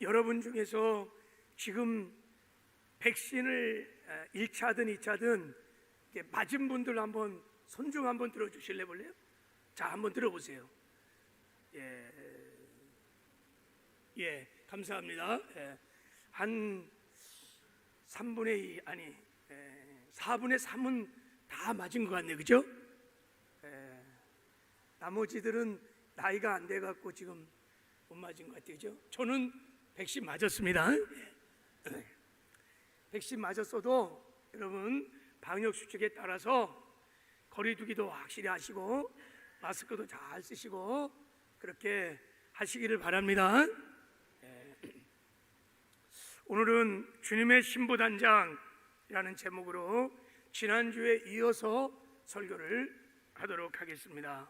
여러분 중에서 지금 백신을 1차든 2차든 맞은 분들 한번 손 좀 한번 들어주실래 볼래요? 자, 한번 들어보세요. 예, 감사합니다. 한 3분의 2 아니 4분의 3은 다 맞은 것 같네요, 그죠? 나머지들은 나이가 안 돼갖고 지금 못 맞은 것 같아요, 그죠? 저는 백신 맞았습니다. 백신 맞았어도 여러분 방역 수칙에 따라서 거리두기도 확실히 하시고 마스크도 잘 쓰시고 그렇게 하시기를 바랍니다. 오늘은 주님의 신부단장이라는 제목으로 지난주에 이어서 설교를 하도록 하겠습니다.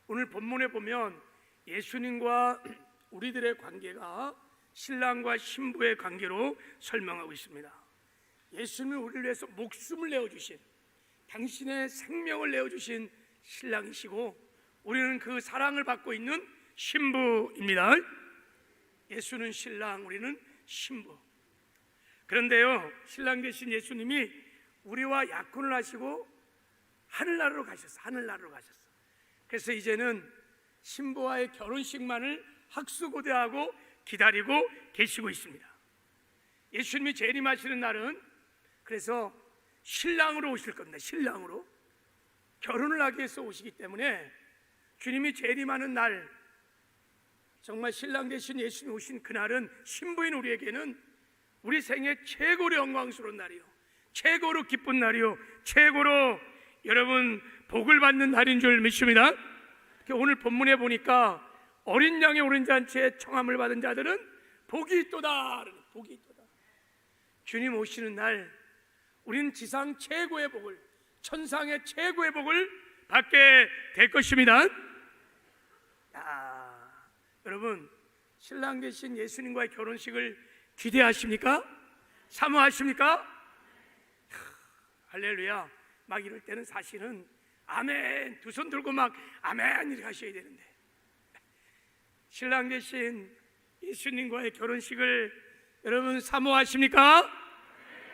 오늘 본문에 보면 예수님과 우리들의 관계가 신랑과 신부의 관계로 설명하고 있습니다. 예수님은 우리를 위해서 목숨을 내어주신, 당신의 생명을 내어주신 신랑이시고 우리는 그 사랑을 받고 있는 신부입니다. 예수는 신랑, 우리는 신부. 그런데요, 신랑 되신 예수님이 우리와 약혼을 하시고 하늘나라로 가셨어. 하늘나라로 가셨어. 그래서 이제는 신부와의 결혼식만을 학수고대하고 기다리고 계시고 있습니다. 예수님이 재림하시는 날은 그래서 신랑으로 오실 겁니다. 신랑으로 결혼을 하기 위해서 오시기 때문에 주님이 재림하는 날, 정말 신랑 되신 예수님이 오신 그날은 신부인 우리에게는 우리 생애 최고로 영광스러운 날이요, 최고로 기쁜 날이요, 최고로 여러분 복을 받는 날인 줄 믿습니다. 오늘 본문에 보니까 어린 양의 오른 잔치에 청함을 받은 자들은 복이 있도다. 복이 있도다. 주님 오시는 날 우리는 지상 최고의 복을, 천상의 최고의 복을 받게 될 것입니다. 여러분, 신랑 되신 예수님과의 결혼식을 기대하십니까? 사모하십니까? 할렐루야. 막 이럴 때는 사실은 아멘 두 손 들고 막 아멘 이렇게 하셔야 되는데, 신랑 되신 예수님과의 결혼식을 여러분 사모하십니까?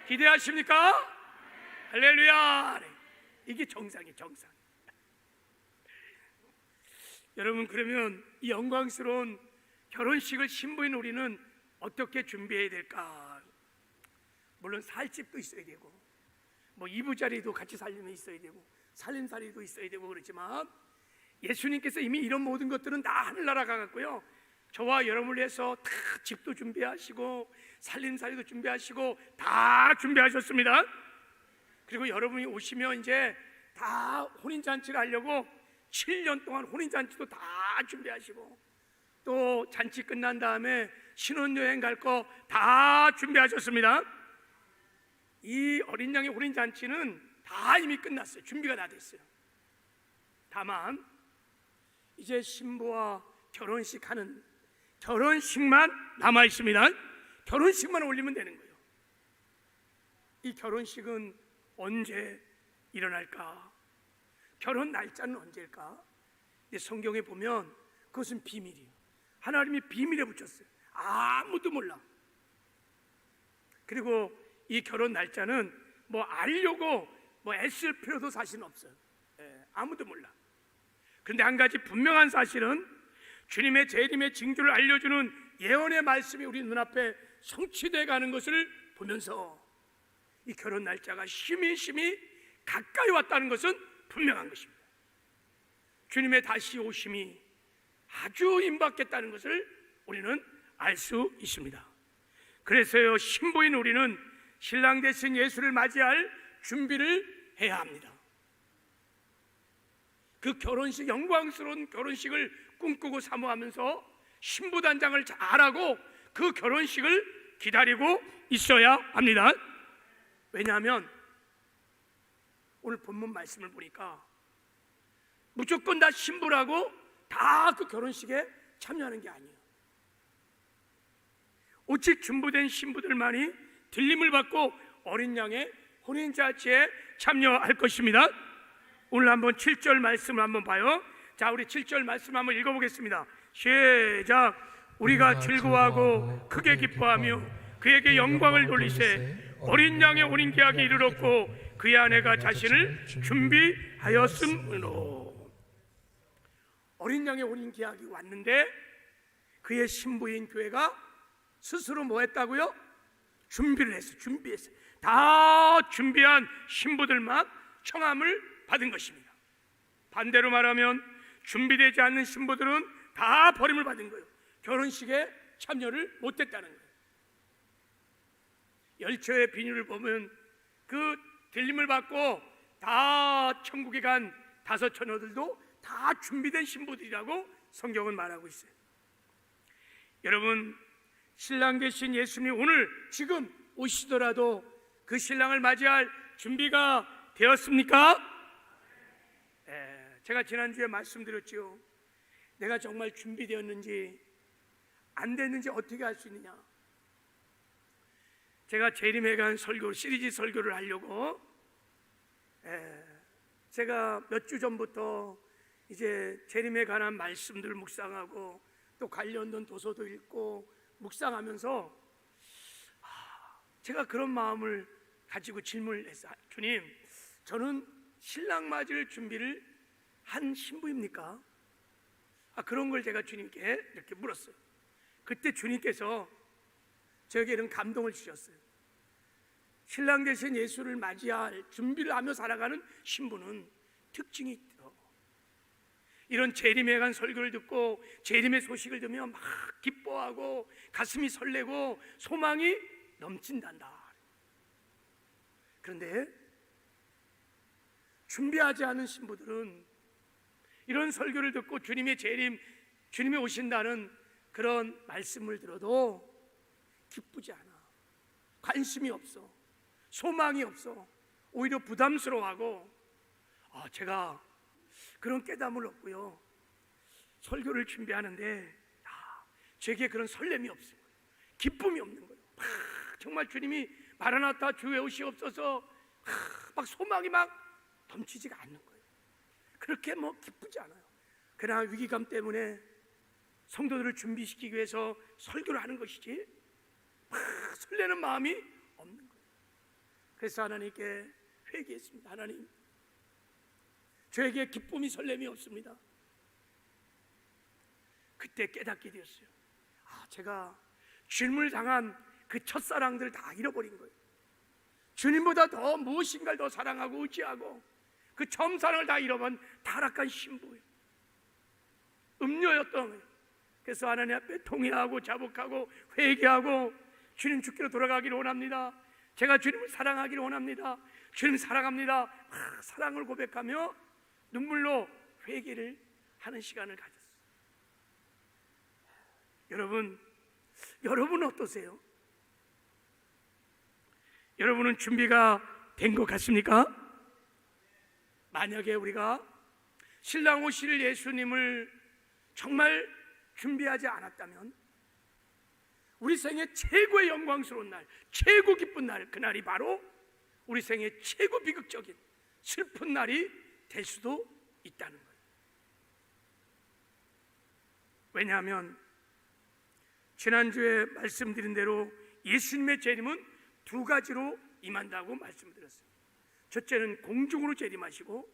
기대하십니까? 할렐루야. 이게 정상이에요, 정상. 여러분, 그러면 이 영광스러운 결혼식을 신부인 우리는 어떻게 준비해야 될까? 물론 살 집도 있어야 되고 뭐 이부자리도 같이 살림에 있어야 되고 살림살이도 있어야 되고 그렇지만 예수님께서 이미 이런 모든 것들은 다 하늘나라 가갖고요, 저와 여러분을 위해서 다 집도 준비하시고 살림살이도 준비하시고 다 준비하셨습니다. 그리고 여러분이 오시면 이제 다 혼인잔치를 하려고 7년 동안 혼인잔치도 다 준비하시고 또 잔치 끝난 다음에 신혼여행 갈 거 다 준비하셨습니다. 이 어린 양의 혼인잔치는 다 이미 끝났어요. 준비가 다 됐어요. 다만 이제 신부와 결혼식하는 결혼식만 남아 있습니다. 결혼식만 올리면 되는 거예요. 이 결혼식은 언제 일어날까? 결혼 날짜는 언제일까? 성경에 보면 그것은 비밀이에요. 하나님이 비밀에 붙였어요. 아무도 몰라. 그리고 이 결혼 날짜는 뭐 알려고 뭐 애쓸 필요도 사실은 없어요. 아무도 몰라. 그런데 한 가지 분명한 사실은 주님의 재림의 징조를 알려주는 예언의 말씀이 우리 눈앞에 성취되어 가는 것을 보면서 이 결혼 날짜가 심히 가까이 왔다는 것은 분명한 것입니다. 주님의 다시 오심이 아주 임박했다는 것을 우리는 알 수 있습니다. 그래서요, 신부인 우리는 신랑 되신 예수를 맞이할 준비를 해야 합니다. 그 결혼식, 영광스러운 결혼식을 꿈꾸고 사모하면서 신부단장을 잘하고 그 결혼식을 기다리고 있어야 합니다. 왜냐하면 오늘 본문 말씀을 보니까 무조건 다 신부라고 다 그 결혼식에 참여하는 게 아니에요. 오직 준비된 신부들만이 들림을 받고 어린 양의 혼인잔치에 참여할 것입니다. 오늘 한번 7절 말씀을 한번 봐요. 자, 우리 7절 말씀 한번 읽어보겠습니다. 시작. 우리가 즐거워하고 크게 기뻐하며 그에게 영광을 돌리세 어린 양의 혼인 계약이 이르렀고 그의 아내가 자신을 준비하였으므로. 어린 양의 혼인 계약이 왔는데 그의 신부인 교회가 스스로 뭐 했다고요? 준비를 했어요. 준비했어요. 다 준비한 신부들만 청함을 받은 것입니다. 반대로 말하면 준비되지 않는 신부들은 다 버림을 받은 거예요. 결혼식에 참여를 못했다는 거예요. 열처의 비유를 보면 그 들림을 받고 다 천국에 간 5 처녀들도 다 준비된 신부들이라고 성경은 말하고 있어요. 여러분, 신랑 되신 예수님이 오늘 지금 오시더라도 그 신랑을 맞이할 준비가 되었습니까? 제가 지난주에 말씀드렸죠. 내가 정말 준비되었는지 안 됐는지 어떻게 알 수 있느냐. 제가 재림회관 설교 시리즈 설교를 하려고 제가 몇 주 전부터 이제 재림에 관한 말씀들을 묵상하고 또 관련된 도서도 읽고 묵상하면서 제가 그런 마음을 가지고 질문을 했어요. 주님, 저는 신랑 맞을 준비를 한 신부입니까? 그런 걸 제가 주님께 이렇게 물었어요. 그때 주님께서 저에게는 감동을 주셨어요. 신랑 되신 예수를 맞이할 준비를 하며 살아가는 신부는 특징이 있더. 이런 재림에 관 설교를 듣고 재림의 소식을 들으면 막 기뻐하고 가슴이 설레고 소망이 넘친단다. 그런데 준비하지 않은 신부들은 이런 설교를 듣고 주님의 재림, 주님이 오신다는 그런 말씀을 들어도 기쁘지 않아. 관심이 없어. 소망이 없어. 오히려 부담스러워하고 제가 그런 깨달음을 얻고요. 설교를 준비하는데 제게 그런 설렘이 없어요. 기쁨이 없는 거예요. 정말 주님이 마라나타 주의 오시옵소서 막 소망이 막 넘치지가 않는 거예요. 그렇게 뭐 기쁘지 않아요. 그러나 위기감 때문에 성도들을 준비시키기 위해서 설교를 하는 것이지 설레는 마음이 없는 거예요. 그래서 하나님께 회개했습니다. 하나님, 저에게 기쁨이 설렘이 없습니다. 그때 깨닫게 되었어요. 제가 주님을 당한 그 첫사랑들 다 잃어버린 거예요. 주님보다 더 무엇인가를 더 사랑하고 의지하고 그 처음 사랑을 다 잃어버린 타락한 신부예요. 음녀였던 거예요. 그래서 하나님 앞에 통회하고 자복하고 회개하고 주님 주께로 돌아가기를 원합니다. 제가 주님을 사랑하기를 원합니다. 주님 사랑합니다. 사랑을 고백하며 눈물로 회개를 하는 시간을 가졌어요. 여러분 어떠세요? 여러분은 준비가 된 것 같습니까? 만약에 우리가 신랑 오실 예수님을 정말 준비하지 않았다면 우리 생애 최고의 영광스러운 날, 최고 기쁜 날, 그날이 바로 우리 생애 최고 비극적인 슬픈 날이 될 수도 있다는 거예요. 왜냐하면 지난주에 말씀드린 대로 예수님의 재림은 2가지로 임한다고 말씀드렸어요. 첫째는 공중으로 재림하시고,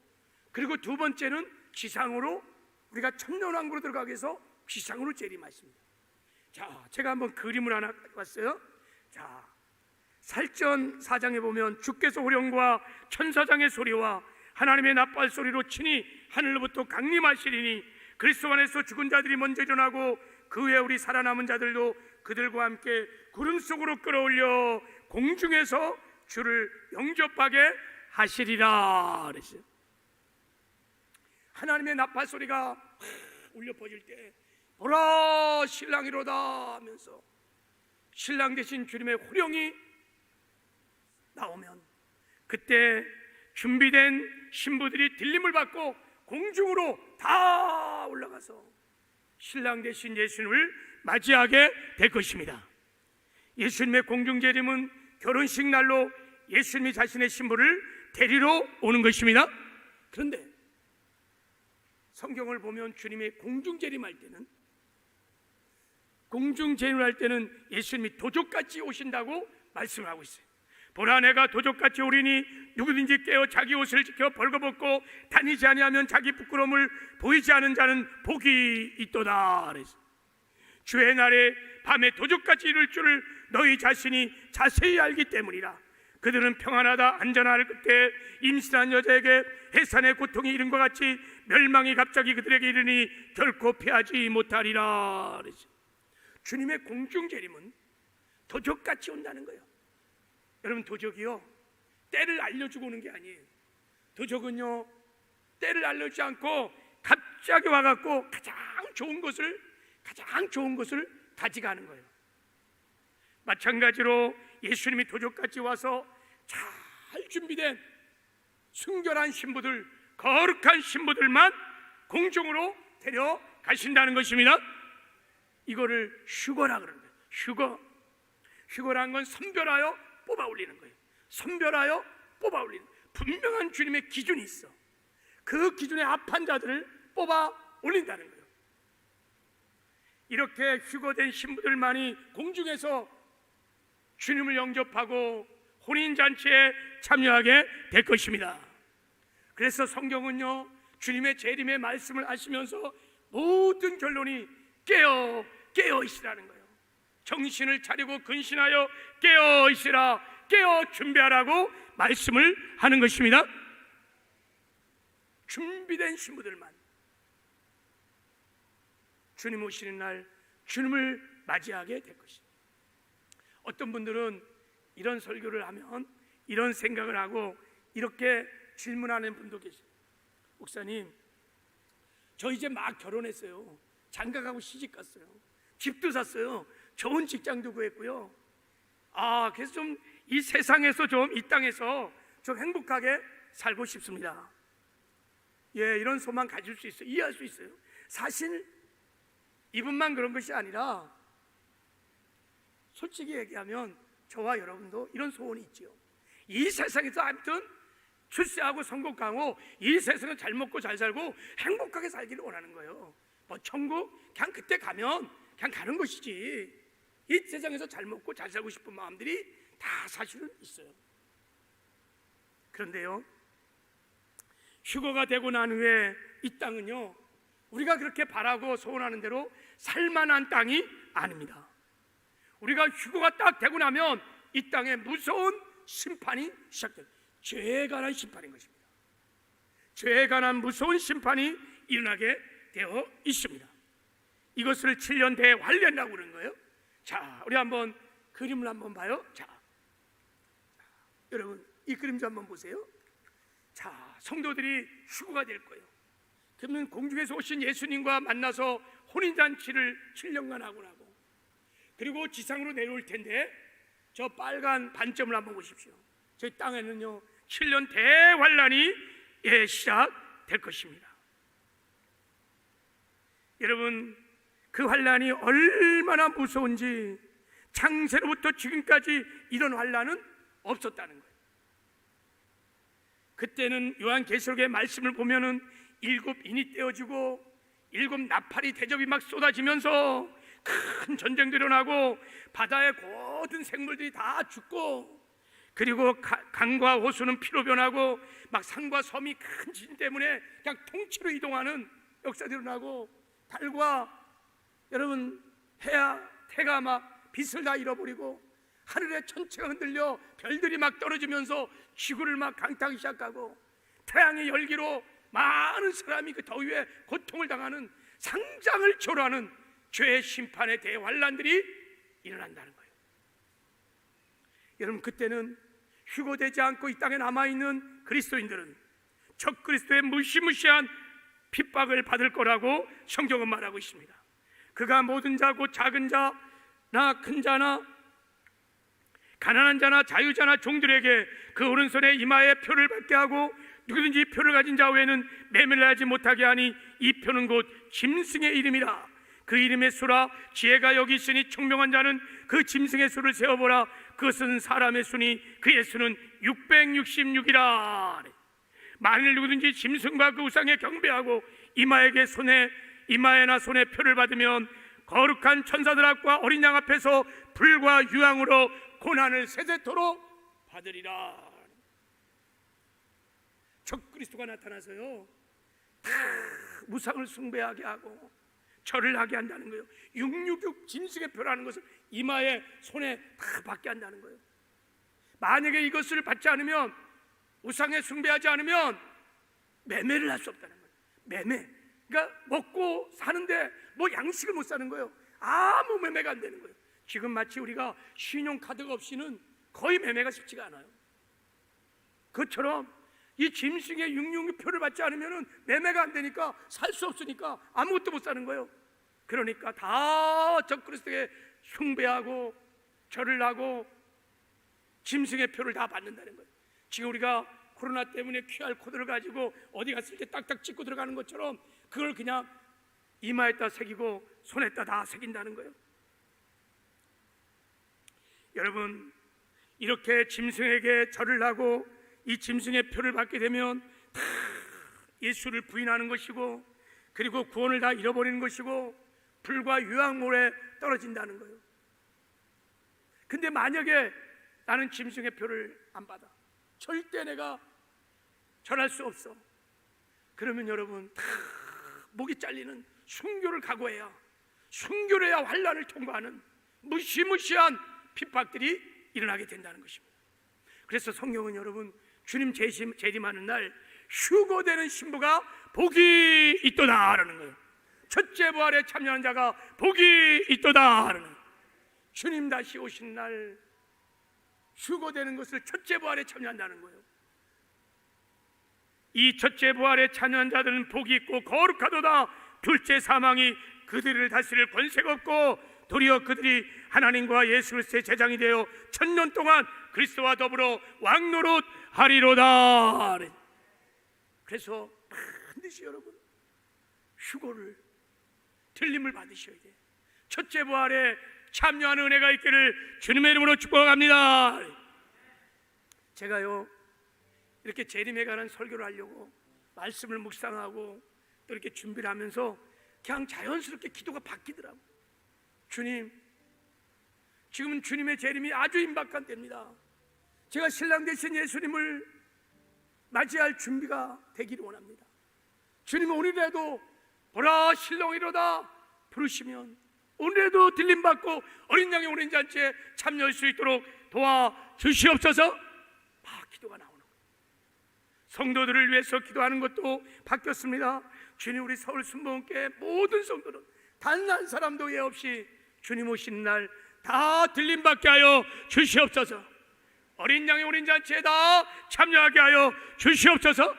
그리고 2번째는 지상으로, 우리가 천년왕국으로 들어가기 위해서 지상으로 재림하십니다. 자, 제가 한번 그림을 하나 가져왔어요. 자, 살전 4장에 보면 주께서 호령과 천사장의 소리와 하나님의 나팔 소리로 친히 하늘로부터 강림하시리니 그리스도 안에서 죽은 자들이 먼저 일어나고 그 후에 우리 살아남은 자들도 그들과 함께 구름 속으로 끌어올려 공중에서 주를 영접하게 하시리라 그랬어요. 하나님의 나팔 소리가 울려 퍼질 때 보라 신랑이로다 하면서 신랑 되신 주님의 호령이 나오면 그때 준비된 신부들이 들림을 받고 공중으로 다 올라가서 신랑 되신 예수님을 맞이하게 될 것입니다. 예수님의 공중 재림은 결혼식 날로 예수님이 자신의 신부를 데리러 오는 것입니다. 그런데 성경을 보면 주님의 공중 재림할 때는 공중재림할 때는 예수님이 도적같이 오신다고 말씀을 하고 있어요. 보라, 내가 도적같이 오리니 누구든지 깨어 자기 옷을 지켜 벌거벗고 다니지 아니하면 자기 부끄러움을 보이지 않은 자는 복이 있도다. 그래서 주의 날에 밤에 도적같이 이룰 줄을 너희 자신이 자세히 알기 때문이라. 그들은 평안하다 안전할 그때 임신한 여자에게 해산의 고통이 이른 것 같이 멸망이 갑자기 그들에게 이르니 결코 피하지 못하리라. 그래서 주님의 공중재림은 도적같이 온다는 거예요. 여러분, 도적이요 때를 알려주고 오는 게 아니에요. 도적은요 때를 알려주지 않고 갑자기 와갖고 가장 좋은 것을 가져가는 거예요. 마찬가지로 예수님이 도적같이 와서 잘 준비된 순결한 신부들, 거룩한 신부들만 공중으로 데려가신다는 것입니다. 이거를 휴거라 그러는 거예요. 휴거란 건 선별하여 뽑아 올리는 거예요. 선별하여 뽑아 올리는 거예요. 분명한 주님의 기준이 있어. 그 기준에 합한 자들을 뽑아 올린다는 거예요. 이렇게 휴거된 신부들만이 공중에서 주님을 영접하고 혼인잔치에 참여하게 될 것입니다. 그래서 성경은요 주님의 재림의 말씀을 하시면서 모든 결론이 깨어 있으라는 거예요. 정신을 차리고 근신하여 깨어 있으라, 깨어 준비하라고 말씀을 하는 것입니다. 준비된 신부들만 주님 오시는 날 주님을 맞이하게 될 것입니다. 어떤 분들은 이런 설교를 하면 이런 생각을 하고 이렇게 질문하는 분도 계세요. 목사님, 저 이제 막 결혼했어요. 장가가고 시집갔어요. 집도 샀어요. 좋은 직장도 구했고요. 그래서 좀 이 세상에서 이 땅에서 좀 행복하게 살고 싶습니다. 예, 이런 소망 가질 수 있어요. 이해할 수 있어요. 사실 이분만 그런 것이 아니라 솔직히 얘기하면 저와 여러분도 이런 소원이 있죠. 이 세상에서 아무튼 출세하고 성공하고 이 세상은 잘 먹고 잘 살고 행복하게 살기를 원하는 거예요. 뭐 천국 그냥 그때 가면 그냥 가는 것이지, 이 세상에서 잘 먹고 잘 살고 싶은 마음들이 다 사실은 있어요. 그런데요 휴거가 되고 난 후에 이 땅은요 우리가 그렇게 바라고 소원하는 대로 살만한 땅이 아닙니다. 우리가 휴거가 딱 되고 나면 이 땅에 무서운 심판이 시작돼요. 죄에 관한 심판인 것입니다. 죄에 관한 무서운 심판이 일어나게 되어 있습니다. 이것을 7년 대환련이라고 그러는 거예요. 자, 우리 한번 그림을 한번 봐요. 자, 여러분 이 그림 좀 한번 보세요. 자, 성도들이 휴거가 될 거예요. 그러면 공중에서 오신 예수님과 만나서 혼인잔치를 7년간 하고 나고, 그리고 지상으로 내려올 텐데 저 빨간 반점을 한번 보십시오. 저희 땅에는요 7년 대환란이 시작될 것입니다. 여러분, 그 환란이 얼마나 무서운지 창세로부터 지금까지 이런 환란은 없었다는 거예요. 그때는 요한계시록의 말씀을 보면은 7인이 떼어지고 7 나팔이 대접이 막 쏟아지면서 큰 전쟁들이 일어나고 바다의 모든 생물들이 다 죽고, 그리고 강과 호수는 피로 변하고 막 산과 섬이 큰 지진 때문에 그냥 통째로 이동하는 역사들이 일어나고, 달과 여러분 해가 막 빛을 다 잃어버리고 하늘의 천체가 흔들려 별들이 막 떨어지면서 지구를 막 강타하기 시작하고, 태양의 열기로 많은 사람이 그 더위에 고통을 당하는 상장을 초월하는 죄의 심판의 대환란들이 일어난다는 거예요. 여러분, 그때는 휴거되지 않고 이 땅에 남아있는 그리스도인들은 적그리스도의 무시무시한 핍박을 받을 거라고 성경은 말하고 있습니다. 그가 모든 자 곧 작은 자나 큰 자나 가난한 자나 자유자나 종들에게 그 오른손에 이마에 표를 받게 하고, 누구든지 표를 가진 자 외에는 매매를 하지 못하게 하니 이 표는 곧 짐승의 이름이라. 그 이름의 수라. 지혜가 여기 있으니 총명한 자는 그 짐승의 수를 세어보라. 그것은 사람의 수니 그의 수는 666이라. 만일 누구든지 짐승과 그 우상에 경배하고 이마에나 손에 표를 받으면 거룩한 천사들 앞과 어린 양 앞에서 불과 유황으로 고난을 세세토록 받으리라. 적그리스도가 나타나서요 다 우상을 숭배하게 하고 절을 하게 한다는 거예요. 666 짐승의 표라는 것을 이마에 손에 다 받게 한다는 거예요. 만약에 이것을 받지 않으면, 우상에 숭배하지 않으면 매매를 할 수 없다는 거예요. 매매, 그러니까 먹고 사는데 뭐 양식을 못 사는 거예요. 아무 매매가 안 되는 거예요. 지금 마치 우리가 신용카드가 없이는 거의 매매가 쉽지가 않아요. 그것처럼 이 짐승의 666표를 받지 않으면 매매가 안 되니까, 살 수 없으니까 아무것도 못 사는 거예요. 그러니까 다 적그리스도에게 숭배하고 절을 하고 짐승의 표를 다 받는다는 거예요. 지금 우리가 코로나 때문에 QR코드를 가지고 어디 갔을 때 딱딱 찍고 들어가는 것처럼 그걸 그냥 이마에다 새기고 손에다 다 새긴다는 거예요. 여러분, 이렇게 짐승에게 절을 하고 이 짐승의 표를 받게 되면 다 예수를 부인하는 것이고, 그리고 구원을 다 잃어버리는 것이고, 불과 유황물에 떨어진다는 거예요. 근데 만약에 나는 짐승의 표를 안 받아, 절대 내가 절할 수 없어, 그러면 여러분 다 목이 잘리는 순교를 각오해야, 순교를 해야 환난을 통과하는 무시무시한 핍박들이 일어나게 된다는 것입니다. 그래서 성경은 여러분, 주님 재림하는 날 휴거되는 신부가 복이 있도다라는 거예요. 첫째 부활에 참여한 자가 복이 있도다라는 거예요. 주님 다시 오신 날 휴거되는 것을 첫째 부활에 참여한다는 거예요. 이 첫째 부활에 참여한 자들은 복이 있고 거룩하도다. 둘째 사망이 그들을 다스릴 권세가 없고 도리어 그들이 하나님과 예수 그리스도의 제장이 되어 1000년 동안 그리스도와 더불어 왕노릇 하리로다. 그래서 반드시 여러분 휴거를, 들림을 받으셔야 돼요. 첫째 부활에 참여하는 은혜가 있기를 주님의 이름으로 축복합니다. 제가요 이렇게 재림에 관한 설교를 하려고 말씀을 묵상하고 또 이렇게 준비를 하면서 그냥 자연스럽게 기도가 바뀌더라고요. 주님, 지금은 주님의 재림이 아주 임박한 때입니다. 제가 신랑 되신 예수님을 맞이할 준비가 되기를 원합니다. 주님, 오늘이라도 보라 신랑이로다 부르시면 오늘에도 들림받고 어린 양의 오랜 잔치에 참여할 수 있도록 도와주시옵소서. 기도가 나오는 거예요. 성도들을 위해서 기도하는 것도 바뀌었습니다. 주님, 우리 서울 순복음교회 모든 성도는 단 한 사람도 예 없이 주님 오시는 날 다 들림받게 하여 주시옵소서. 어린 양의 오랜 잔치에 다 참여하게 하여 주시옵소서.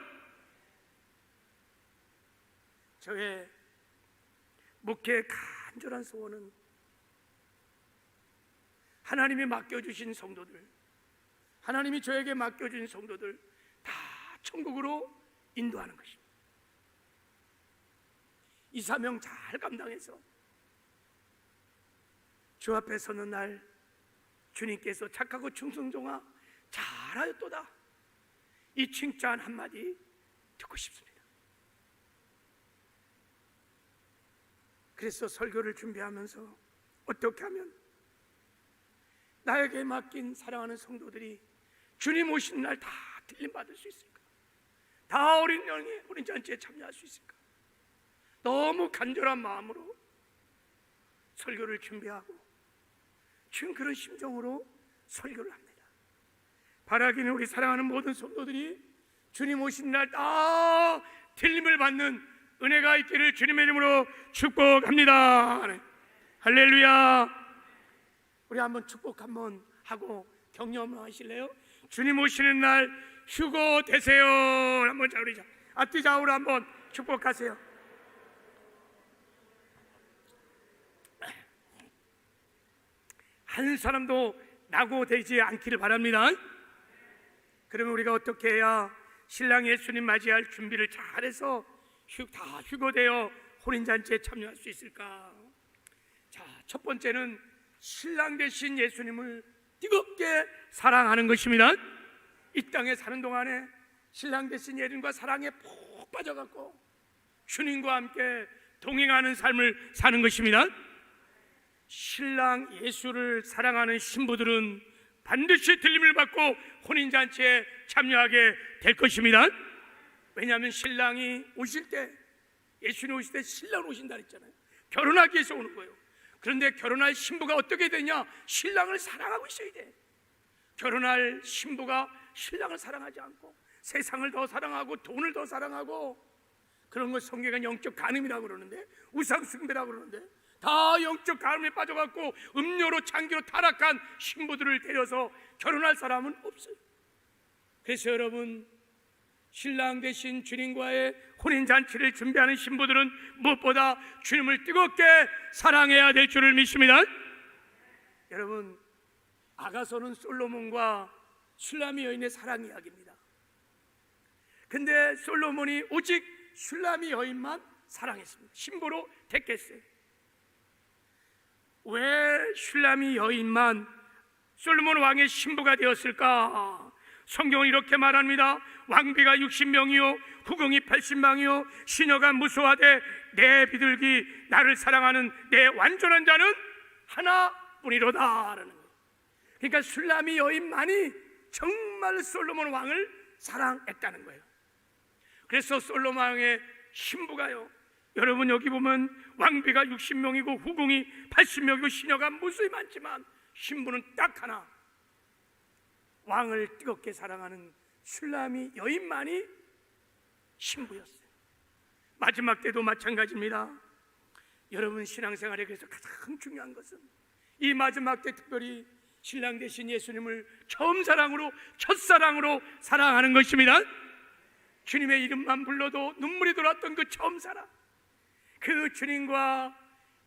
저의 목회의 간절한 소원은 하나님이 맡겨주신 성도들, 하나님이 저에게 맡겨주신 성도들 다 천국으로 인도하는 것입니다. 이 사명 잘 감당해서 주 앞에 서는 날 주님께서 착하고 충성종아 잘하였도다, 이 칭찬 한마디 듣고 싶습니다. 그래서 설교를 준비하면서 어떻게 하면 나에게 맡긴 사랑하는 성도들이 주님 오신 날 다 들림받을 수 있을까? 다 어린 양의 어린 잔치에 참여할 수 있을까? 너무 간절한 마음으로 설교를 준비하고 지금 그런 심정으로 설교를 합니다. 바라기는 우리 사랑하는 모든 성도들이 주님 오신 날 다 들림을 받는 은혜가 있기를 주님의 이름으로 축복합니다. 할렐루야. 우리 한번 축복 한번 하고 격려 한번 하실래요? 주님 오시는 날 휴거 되세요. 한번 자, 우리 앞뒤 좌우로 한번 축복하세요. 한 사람도 낙오되지 않기를 바랍니다. 그러면 우리가 어떻게 해야 신랑 예수님 맞이할 준비를 잘해서 다 휴거되어 혼인잔치에 참여할 수 있을까? 자, 첫 번째는 신랑 되신 예수님을 뜨겁게 사랑하는 것입니다. 이 땅에 사는 동안에 신랑 되신 예수님과 사랑에 푹 빠져갖고 주님과 함께 동행하는 삶을 사는 것입니다. 신랑 예수를 사랑하는 신부들은 반드시 들림을 받고 혼인잔치에 참여하게 될 것입니다. 왜냐하면 신랑이 오실 때, 예수님 오실 때 신랑 오신다 그랬잖아요. 결혼하기 위해서 오는 거예요. 그런데 결혼할 신부가 어떻게 되냐? 신랑을 사랑하고 있어야 돼. 결혼할 신부가 신랑을 사랑하지 않고 세상을 더 사랑하고 돈을 더 사랑하고, 그런 걸 성경은 영적 간음이라고 그러는데, 우상숭배라고 그러는데, 다 영적 간음에 빠져갖고 음료로 장기로 타락한 신부들을 데려서 결혼할 사람은 없어요. 그래서 여러분, 신랑 되신 주님과의 혼인잔치를 준비하는 신부들은 무엇보다 주님을 뜨겁게 사랑해야 될 줄을 믿습니다. 여러분, 아가서는 솔로몬과 슐라미 여인의 사랑 이야기입니다. 근데 솔로몬이 오직 슐라미 여인만 사랑했습니다. 신부로 택했어요. 왜 슐라미 여인만 솔로몬 왕의 신부가 되었을까? 성경은 이렇게 말합니다. 왕비가 60명이요 후궁이 80명이요 시녀가 무수하되 내 비둘기 나를 사랑하는 내 완전한 자는 하나뿐이로다 라는 거예요. 그러니까 슐라미 여인만이 정말 솔로몬 왕을 사랑했다는 거예요. 그래서 솔로몬 왕의 신부가요, 여러분 여기 보면 왕비가 60명이고 후궁이 80명이고 시녀가 무수히 많지만 신부는 딱 하나, 왕을 뜨겁게 사랑하는 슐라미 여인만이 신부였어요. 마지막 때도 마찬가지입니다. 여러분 신앙생활에 그래서 가장 중요한 것은 이 마지막 때 특별히 신랑 되신 예수님을 처음 사랑으로, 첫사랑으로 사랑하는 것입니다. 주님의 이름만 불러도 눈물이 돌았던 그 처음 사랑, 그 주님과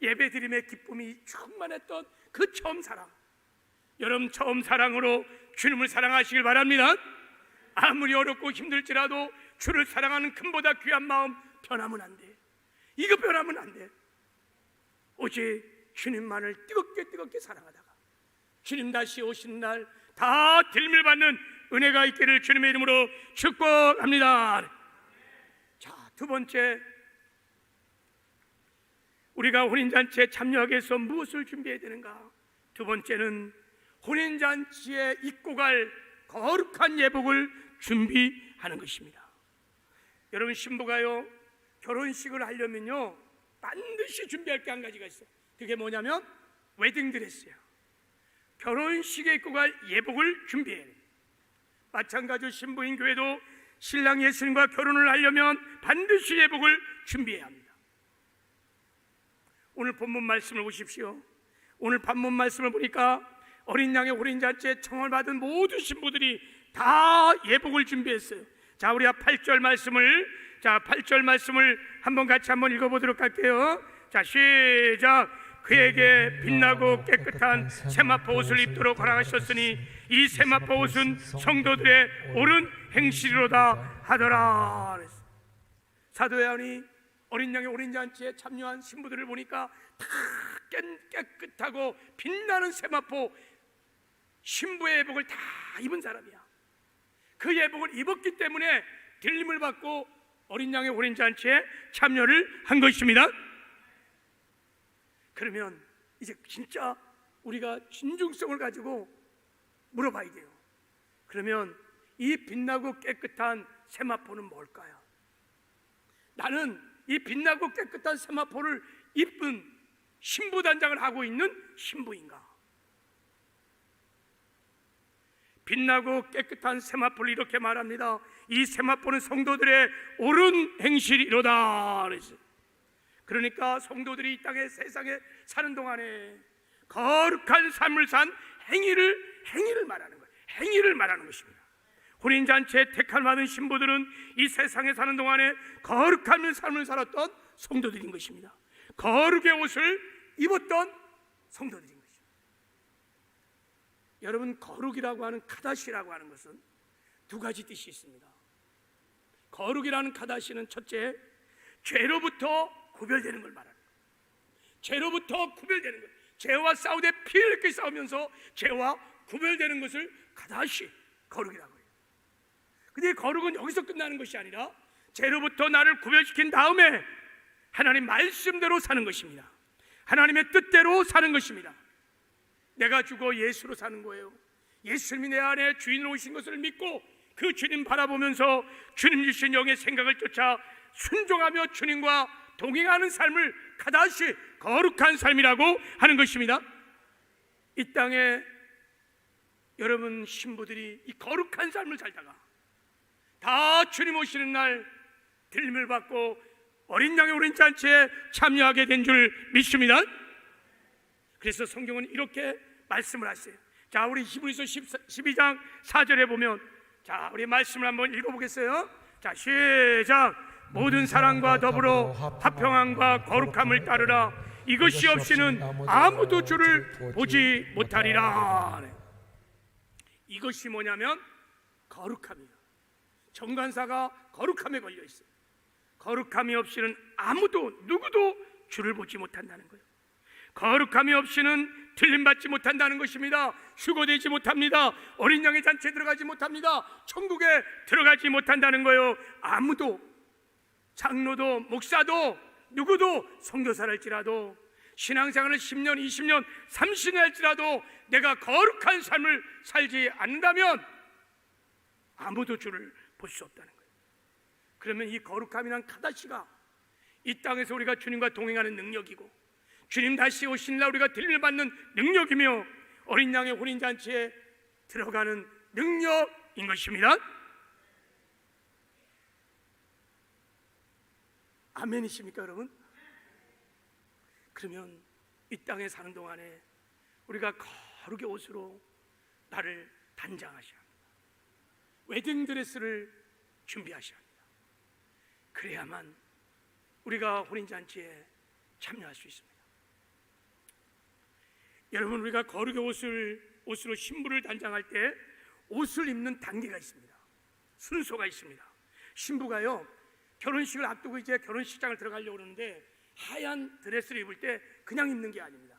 예배드림의 기쁨이 충만했던 그 처음 사랑, 여러분 처음 사랑으로 주님을 사랑하시길 바랍니다. 아무리 어렵고 힘들지라도 주를 사랑하는 금보다 귀한 마음 변하면 안 돼. 이거 변하면 안 돼. 오직 주님만을 뜨겁게 사랑하다가 주님 다시 오시는 날 다 들림을 받는 은혜가 있기를 주님의 이름으로 축복합니다. 자, 두 번째, 우리가 혼인잔치에 참여하기 위해서 무엇을 준비해야 되는가? 두 번째는 혼인잔치에 입고 갈 거룩한 예복을 준비하는 것입니다. 여러분 신부가요 결혼식을 하려면요 반드시 준비할 게 한 가지가 있어요. 그게 뭐냐면 웨딩드레스예요. 결혼식에 입고 갈 예복을 준비해야 돼요. 마찬가지로 신부인 교회도 신랑 예수님과 결혼을 하려면 반드시 예복을 준비해야 합니다. 오늘 본문 말씀을 보십시오. 오늘 본문 말씀을 보니까 어린 양의 혼인잔치에 청을 받은 모든 신부들이 다 예복을 준비했어요. 자, 우리가 8절 말씀을 한번 같이 한번 읽어보도록 할게요. 자, 시작. 그에게 빛나고 깨끗한 세마포 옷을 입도록 허락하셨으니 이 세마포 옷은 성도들의 옳은 행실이로다 하더라. 사도 요한이 어린 양의 혼인잔치에 참여한 신부들을 보니까 다 깨끗하고 빛나는 세마포 신부의 예복을 다 입은 사람이야. 그 예복을 입었기 때문에 들림을 받고 어린 양의 혼인잔치에 참여를 한 것입니다. 그러면 이제 진짜 우리가 진중성을 가지고 물어봐야 돼요. 그러면 이 빛나고 깨끗한 세마포는 뭘까요? 나는 이 빛나고 깨끗한 세마포를 입은 신부단장을 하고 있는 신부인가? 빛나고 깨끗한 세마포를 이렇게 말합니다. 이 세마포는 성도들의 옳은 행실이로다. 그러니까 성도들이 이 땅에 세상에 사는 동안에 거룩한 삶을 산 행위를 말하는 거예요. 행위를 말하는 것입니다. 혼인잔치에 택함 받은 신부들은 이 세상에 사는 동안에 거룩한 삶을 살았던 성도들인 것입니다. 거룩의 옷을 입었던 성도들인 것입니다. 여러분 거룩이라고 하는 카다시라고 하는 것은 두 가지 뜻이 있습니다. 거룩이라는 카다시는 첫째, 죄로부터 구별되는 걸 말합니다. 죄로부터 구별되는 것, 죄와 싸우되 피 흘리게 싸우면서 죄와 구별되는 것을 카다시, 거룩이라고 해요. 근데 거룩은 여기서 끝나는 것이 아니라 죄로부터 나를 구별시킨 다음에 하나님 말씀대로 사는 것입니다. 하나님의 뜻대로 사는 것입니다. 내가 죽어 예수로 사는 거예요. 예수님이 내 안에 주인으로 오신 것을 믿고 그 주님 바라보면서 주님 주신 영의 생각을 쫓아 순종하며 주님과 동행하는 삶을 가다시 거룩한 삶이라고 하는 것입니다. 이 땅에 여러분 신부들이 이 거룩한 삶을 살다가 다 주님 오시는 날 들림을 받고 어린 양의 어린 잔치에 참여하게 된 줄 믿습니다. 그래서 성경은 이렇게 말씀을 하세요. 자, 우리 히브리서 12장 4절에 보면, 자, 우리 말씀을 한번 읽어보겠어요. 자, 시작. 모든 사랑과 더불어 화평함과 거룩함을 따르라. 이것이 없이는 아무도 주를 보지 못하리라. 이것이 뭐냐면 거룩함이에요. 정관사가 거룩함에 걸려 있어요. 거룩함이 없이는 아무도 누구도 주를 보지 못한다는 거예요. 거룩함이 없이는 틀림받지 못한다는 것입니다. 휴거되지 못합니다. 어린 양의 잔치에 들어가지 못합니다. 천국에 들어가지 못한다는 거예요. 아무도, 장로도 목사도 누구도, 선교사랄지라도 신앙생활을 10년 20년 30년 할지라도 내가 거룩한 삶을 살지 않는다면 아무도 주를 볼 수 없다는 거예요. 그러면 이 거룩함이란 카다시가 이 땅에서 우리가 주님과 동행하는 능력이고, 주님 다시 오신 날 우리가 들림을 받는 능력이며, 어린 양의 혼인잔치에 들어가는 능력인 것입니다. 아멘이십니까 여러분? 그러면 이 땅에 사는 동안에 우리가 거룩의 옷으로 나를 단장하셔야 합니다. 웨딩드레스를 준비하셔야 합니다. 그래야만 우리가 혼인잔치에 참여할 수 있습니다. 여러분, 우리가 거룩의 옷으로 신부를 단장할 때 옷을 입는 단계가 있습니다. 순서가 있습니다. 신부가요, 결혼식을 앞두고 이제 결혼식장을 들어가려고 그러는데 하얀 드레스를 입을 때 그냥 입는 게 아닙니다.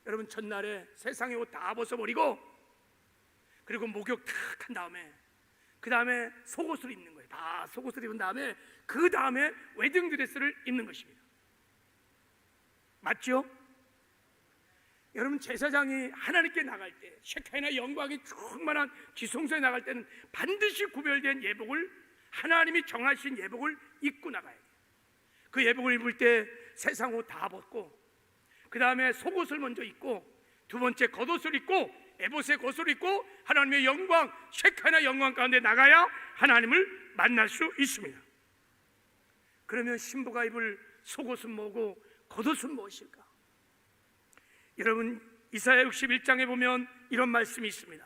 여러분, 첫날에 세상의 옷 다 벗어버리고, 그리고 목욕 탁 한 다음에 그 다음에 속옷을 입는 거예요. 다 속옷을 입은 다음에 그 다음에 웨딩 드레스를 입는 것입니다. 맞죠? 여러분, 제사장이 하나님께 나갈 때, 셰카이나 영광이 충만한 지성소에 나갈 때는 반드시 구별된 예복을, 하나님이 정하신 예복을 입고 나가야 돼요. 그 예복을 입을 때 세상 옷 다 벗고, 그 다음에 속옷을 먼저 입고, 두 번째 겉옷을 입고, 에봇의 겉옷을 입고 하나님의 영광, 셰카이나 영광 가운데 나가야 하나님을 만날 수 있습니다. 그러면 신부가 입을 속옷은 뭐고 겉옷은 무엇일까? 여러분, 이사야 61장에 보면 이런 말씀이 있습니다.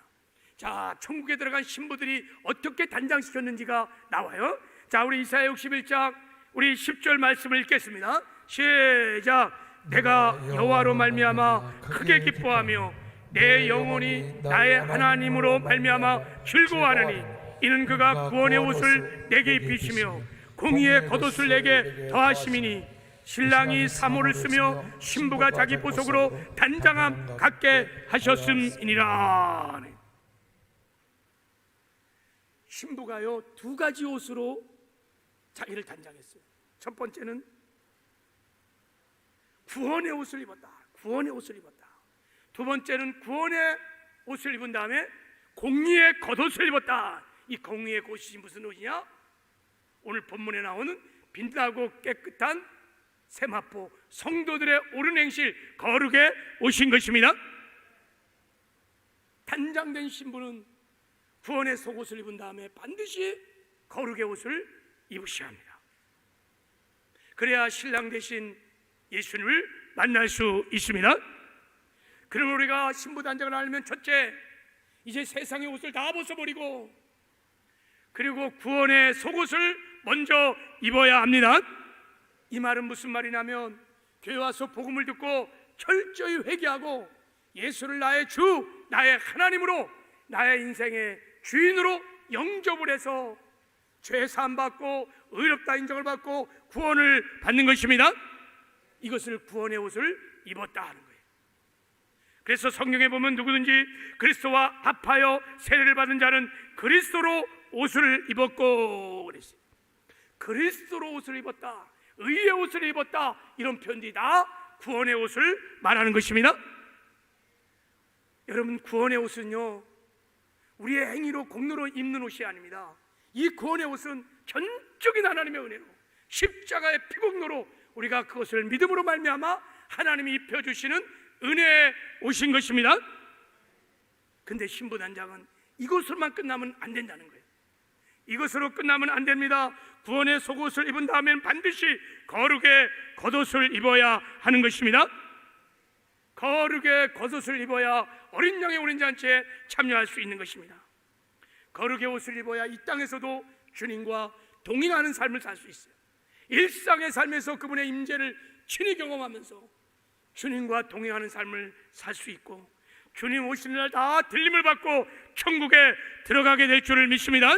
자, 천국에 들어간 신부들이 어떻게 단장시켰는지가 나와요. 자, 우리 이사야 61장 우리 10절 말씀을 읽겠습니다. 시작. 내가 여호와로 말미암아 크게 기뻐하며 내 영혼이 나의 하나님으로 말미암아 즐거워하느니, 이는 그가 구원의 옷을 내게 입히시며 공의의 겉옷을 내게 더하심이니, 신랑이 사모를 쓰며 신부가 자기 보석으로 단장함 갖게 하셨음이니라. 신부가요, 두 가지 옷으로 자기를 단장했어요. 첫 번째는 구원의 옷을 입었다. 구원의 옷을 입었다. 두 번째는 구원의 옷을 입은 다음에 공의의 겉옷을 입었다. 이 공의의 겉옷이 무슨 옷이냐? 오늘 본문에 나오는 빛나고 깨끗한 세마포 성도들의 옳은 행실, 거룩에 오신 것입니다. 단장된 신부는 구원의 속옷을 입은 다음에 반드시 거룩의 옷을 입으셔야 합니다. 그래야 신랑 되신 예수님을 만날 수 있습니다. 그럼 우리가 신부 단장을 하려면 첫째, 이제 세상의 옷을 다 벗어버리고, 그리고 구원의 속옷을 먼저 입어야 합니다. 이 말은 무슨 말이냐면, 교회 와서 복음을 듣고 철저히 회개하고 예수를 나의 주, 나의 하나님으로, 나의 인생의 주인으로 영접을 해서 죄 사함 받고 의롭다 인정을 받고 구원을 받는 것입니다. 이것을 구원의 옷을 입었다 하는 거예요. 그래서 성경에 보면 누구든지 그리스도와 합하여 세례를 받은 자는 그리스도로 옷을 입었고 그랬어요. 그리스도로 옷을 입었다, 의의 옷을 입었다, 이런 표현들이 다 구원의 옷을 말하는 것입니다. 여러분, 구원의 옷은요, 우리의 행위로 공로로 입는 옷이 아닙니다. 이 구원의 옷은 전적인 하나님의 은혜로, 십자가의 피공로로 우리가 그것을 믿음으로 말미암아 하나님이 입혀주시는 은혜의 옷인 것입니다. 근데 신부단장은 이것으로만 끝나면 안 된다는 거예요. 이것으로 끝나면 안 됩니다. 구원의 속옷을 입은 다음에는 반드시 거룩의 겉옷을 입어야 하는 것입니다. 거룩의 겉옷을 입어야 어린 양의 우린 잔치에 참여할 수 있는 것입니다. 거룩의 옷을 입어야 이 땅에서도 주님과 동행하는 삶을 살 수 있어요. 일상의 삶에서 그분의 임재를 친히 경험하면서 주님과 동행하는 삶을 살 수 있고, 주님 오시는 날 다 들림을 받고 천국에 들어가게 될 줄을 믿습니다.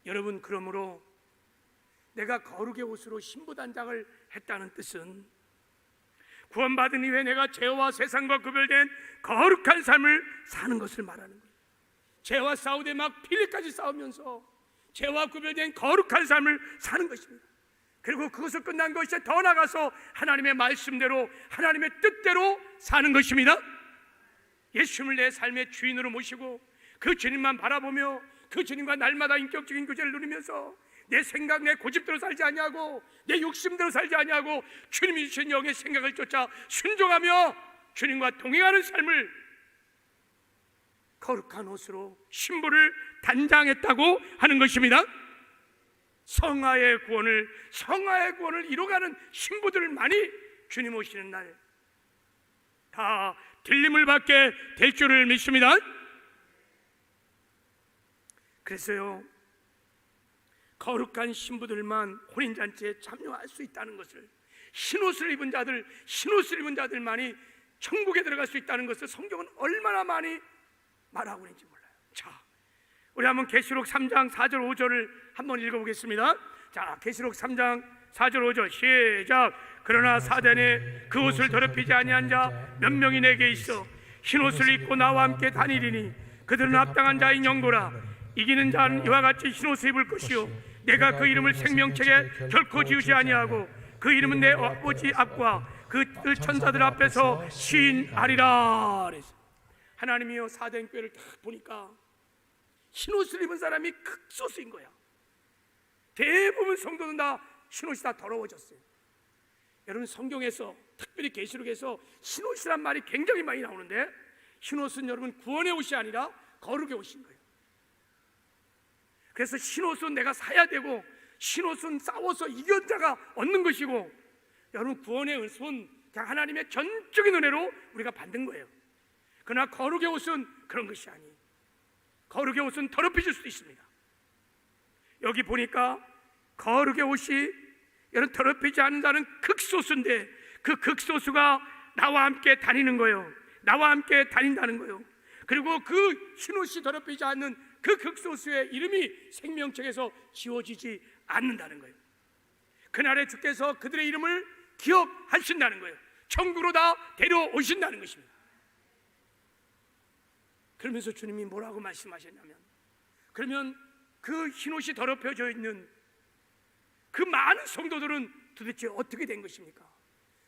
여러분, 그러므로 내가 거룩의 옷으로 신부단장을 했다는 뜻은 구원받은 이후에 내가 죄와 세상과 구별된 거룩한 삶을 사는 것을 말하는 거예요. 죄와 싸우되 막 피리까지 싸우면서 죄와 구별된 거룩한 삶을 사는 것입니다. 그리고 그것을 끝난 것이 더 나가서 하나님의 말씀대로, 하나님의 뜻대로 사는 것입니다. 예수님을 내 삶의 주인으로 모시고 그 주님만 바라보며 그 주님과 날마다 인격적인 교제를 누리면서 내 생각, 내 고집대로 살지 아니하고 내 욕심대로 살지 아니하고 주님이 주신 영의 생각을 쫓아 순종하며 주님과 동행하는 삶을 거룩한 옷으로 신부를 단장했다고 하는 것입니다. 성화의 구원을 이루어가는 신부들만이 주님 오시는 날 다 들림을 받게 될 줄을 믿습니다. 그래서요, 거룩한 신부들만 혼인잔치에 참여할 수 있다는 것을, 흰옷을 입은 자들만이 천국에 들어갈 수 있다는 것을 성경은 얼마나 많이 말하고 있는지 몰라요. 자, 우리 한번 계시록 3장 4절 5절을 한번 읽어보겠습니다. 자, 계시록 3장 4절 5절 시작. 그러나 사단에 그 옷을 더럽히지 아니한 자 몇 명이 내게 있어 흰옷을 입고 나와 함께 다니리니 그들은 합당한 자인 영고라. 이기는 자는 이와 같이 흰옷을 입을 것이요 내가 그 이름을 생명책에 결코 지우지 아니하고 그 이름은 내 아버지 앞과 그 천사들 앞에서 시인하리라. 하나님이요, 사도행전을 딱 보니까 흰옷을 입은 사람이 극소수인 거야. 대부분 성도는 다 흰옷이 다 더러워졌어요. 여러분, 성경에서 특별히 계시록에서 흰옷이란 말이 굉장히 많이 나오는데, 흰옷은 여러분 구원의 옷이 아니라 거룩의 옷인 거예요. 그래서 흰옷은 내가 사야 되고, 흰옷은 싸워서 이긴 자가 얻는 것이고, 여러분 구원의 옷은 그냥 하나님의 전적인 은혜로 우리가 받는 거예요. 그러나 거룩의 옷은 그런 것이 아니에요. 거룩의 옷은 더럽혀질 수도 있습니다. 여기 보니까 거룩의 옷이 여러분 더럽히지 않는 자는 극소수인데, 그 극소수가 나와 함께 다니는 거예요. 나와 함께 다닌다는 거예요. 그리고 그 흰옷이 더럽히지 않는 그 극소수의 이름이 생명책에서 지워지지 않는다는 거예요. 그날에 주께서 그들의 이름을 기억하신다는 거예요. 천국으로 다 데려오신다는 것입니다. 그러면서 주님이 뭐라고 말씀하셨냐면, 그러면 그 흰옷이 더럽혀져 있는 그 많은 성도들은 도대체 어떻게 된 것입니까?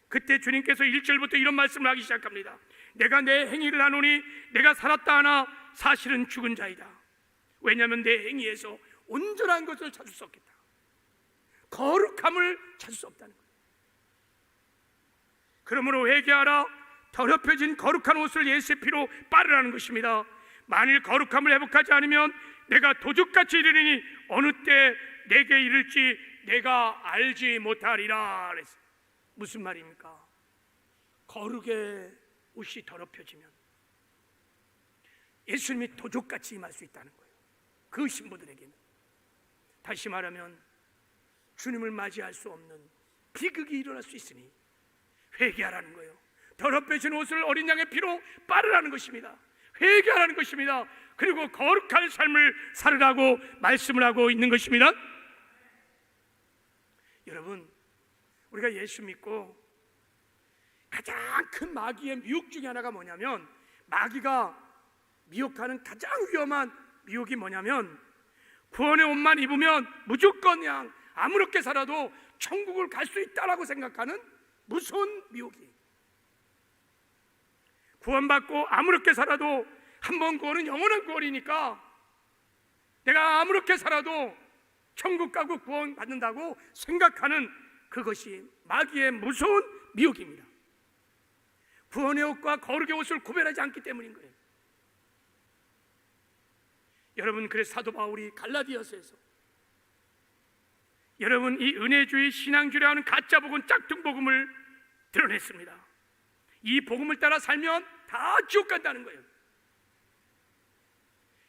그때 주님께서 1절부터 이런 말씀을 하기 시작합니다. 내가 내 행위를 하노니 내가 살았다 하나 사실은 죽은 자이다. 왜냐하면 내 행위에서 온전한 것을 찾을 수 없겠다. 거룩함을 찾을 수 없다는 거예요. 그러므로 회개하라. 더럽혀진 거룩한 옷을 예수의 피로 빨으라는 것입니다. 만일 거룩함을 회복하지 않으면 내가 도둑같이 이르리니 어느 때 내게 이를지 내가 알지 못하리라. 무슨 말입니까? 거룩의 옷이 더럽혀지면 예수님이 도둑같이 임할 수 있다는 거예요. 그 신부들에게는. 다시 말하면 주님을 맞이할 수 없는 비극이 일어날 수 있으니 회개하라는 거예요. 더럽혀진 옷을 어린 양의 피로 빨으라는 것입니다. 회개하라는 것입니다. 그리고 거룩한 삶을 살으라고 말씀을 하고 있는 것입니다. 여러분, 우리가 예수 믿고 가장 큰 마귀의 미혹 중에 하나가 뭐냐면, 마귀가 미혹하는 가장 위험한 미혹이 뭐냐면, 구원의 옷만 입으면 무조건 그냥 아무렇게 살아도 천국을 갈 수 있다라고 생각하는 무서운 미혹이. 구원받고 아무렇게 살아도 한 번 구원은 영원한 구원이니까 내가 아무렇게 살아도 천국 가고 구원 받는다고 생각하는 그것이 마귀의 무서운 미혹입니다. 구원의 옷과 거룩의 옷을 구별하지 않기 때문인 거예요. 여러분, 그래서 사도 바울이 갈라디아서에서 여러분 이 은혜주의 신앙주의라 하는 가짜 복음, 짝퉁 복음을 드러냈습니다. 이 복음을 따라 살면 다 지옥 간다는 거예요.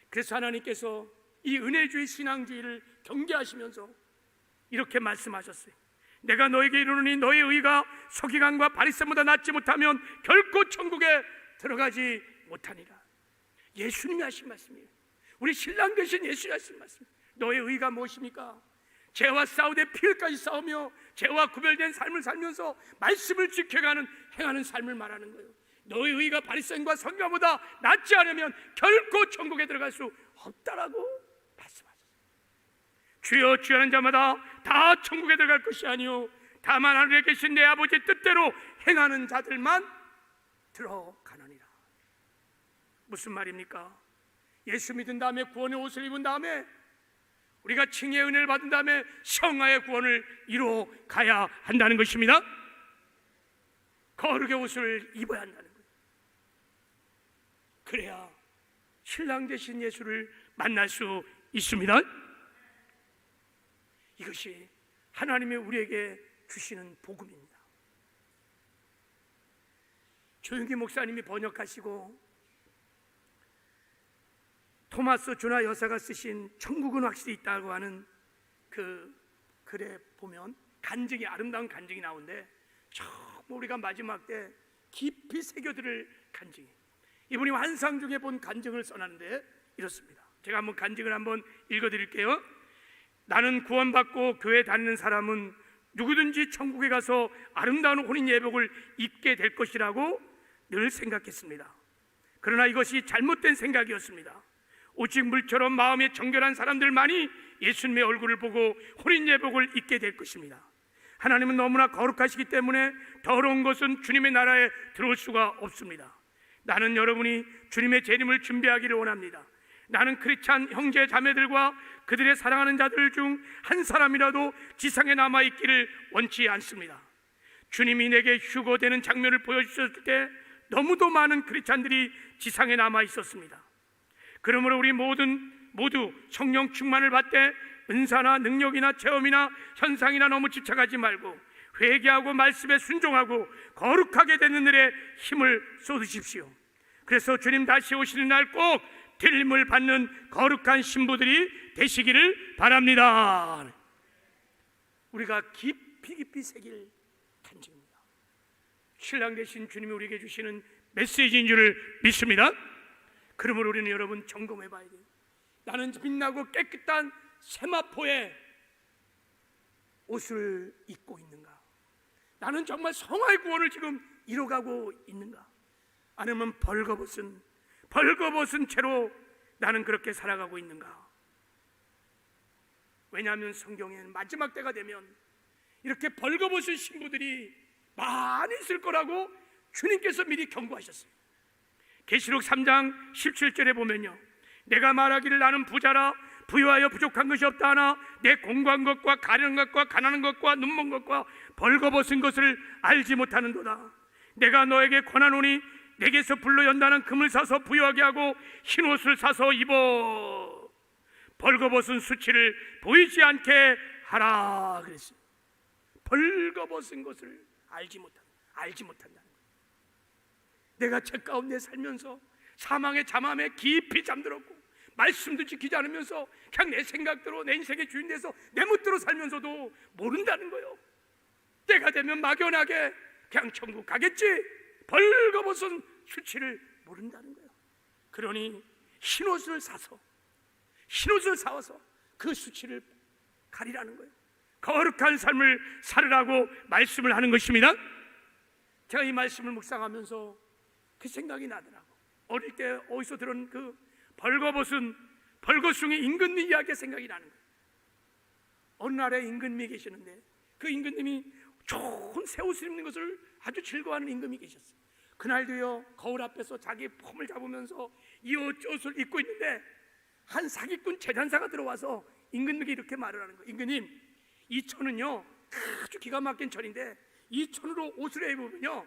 그래서 하나님께서 이 은혜주의 신앙주의를 경계하시면서 이렇게 말씀하셨어요. 내가 너에게 이르노니 너의 의가 서기관과 바리새인보다 낫지 못하면 결코 천국에 들어가지 못하니라. 예수님이 하신 말씀이에요. 우리 신랑 되신 예수님이 하신 말씀. 너의 의가 무엇입니까? 죄와 싸우되 피흘까지 싸우며 죄와 구별된 삶을 살면서 말씀을 지켜가는 행하는 삶을 말하는 거예요. 너의 의가 바리새인과 서기관보다 낫지 않으면 결코 천국에 들어갈 수 없다라고 말씀하셨어요. 주여 주여 하는 자마다 다 천국에 들어갈 것이 아니요 다만 하늘에 계신 내 아버지의 뜻대로 행하는 자들만 들어가느니라. 무슨 말입니까? 예수 믿은 다음에 구원의 옷을 입은 다음에 우리가 칭의의 은혜를 받은 다음에 성화의 구원을 이루어 가야 한다는 것입니다. 거룩의 옷을 입어야 한다는 거예요. 그래야 신랑 되신 예수를 만날 수 있습니다. 이것이 하나님이 우리에게 주시는 복음입니다. 조용기 목사님이 번역하시고 토마스 주나 여사가 쓰신 천국은 확실히 있다고 하는 그 글에 보면 간증이, 아름다운 간증이 나오는데 정말 우리가 마지막 때 깊이 새겨들을 간증이, 이분이 환상 중에 본 간증을 써놨는데 이렇습니다. 제가 한번 간증을 한번 읽어드릴게요. 나는 구원받고 교회 다니는 사람은 누구든지 천국에 가서 아름다운 혼인 예복을 입게 될 것이라고 늘 생각했습니다. 그러나 이것이 잘못된 생각이었습니다. 오직 물처럼 마음에 정결한 사람들만이 예수님의 얼굴을 보고 혼인 예복을 입게 될 것입니다. 하나님은 너무나 거룩하시기 때문에 더러운 것은 주님의 나라에 들어올 수가 없습니다. 나는 여러분이 주님의 재림을 준비하기를 원합니다. 나는 크리스찬 형제 자매들과 그들의 사랑하는 자들 중 한 사람이라도 지상에 남아있기를 원치 않습니다. 주님이 내게 휴거되는 장면을 보여주셨을 때 너무도 많은 크리스찬들이 지상에 남아있었습니다. 그러므로 우리 모두 성령 충만을 받되 은사나 능력이나 체험이나 현상이나 너무 집착하지 말고 회개하고 말씀에 순종하고 거룩하게 되는 일에 힘을 쏟으십시오. 그래서 주님 다시 오시는 날 꼭 들림을 받는 거룩한 신부들이 되시기를 바랍니다. 우리가 깊이 새길 간증입니다. 신랑 되신 주님이 우리에게 주시는 메시지인 줄을 믿습니다. 그러므로 우리는 여러분 점검해 봐야 돼요. 나는 빛나고 깨끗한 세마포의 옷을 입고 있는가? 나는 정말 성화의 구원을 지금 이뤄가고 있는가? 아니면 벌거벗은 채로 나는 그렇게 살아가고 있는가? 왜냐하면 성경에는 마지막 때가 되면 이렇게 벌거벗은 신부들이 많이 있을 거라고 주님께서 미리 경고하셨어요. 계시록 3장 17절에 보면요, 내가 말하기를 나는 부자라 부유하여 부족한 것이 없다 하나 내 공고한 것과 가련한 것과 가난한 것과 눈먼 것과 벌거벗은 것을 알지 못하는도다. 내가 너에게 권하노니 내게서 불로 연단한 금을 사서 부유하게 하고 흰옷을 사서 입어 벌거벗은 수치를 보이지 않게 하라 그랬어요. 벌거벗은 것을 알지 못한다는 거예요. 내가 죄 가운데 살면서 사망의 잠함에 깊이 잠들었고 말씀도 지키지 않으면서 그냥 내 생각대로 내 인생의 주인 돼서 내 멋대로 살면서도 모른다는 거예요. 때가 되면 막연하게 그냥 천국 가겠지, 벌거벗은 수치를 모른다는 거예요. 그러니 흰옷을 사와서 그 수치를 가리라는 거예요. 거룩한 삶을 살으라고 말씀을 하는 것입니다. 제가 이 말씀을 묵상하면서 그 생각이 나더라고. 어릴 때 어디서 들은 그 벌거숭이 임금님 이야기가 생각이 나는 거예요. 어느 날에 임금님이 계시는데 그 임금님이 좋은 새 옷을 입는 것을 아주 즐거워하는 임금이 계셨어요. 그날도요, 거울 앞에서 자기 폼을 잡으면서 이 옷을 입고 있는데 한 사기꾼 재단사가 들어와서 임금에게 이렇게 말을 하는 거예요. 임금님, 이 천은요 아주 기가 막힌 천인데 이 천으로 옷을 입으면요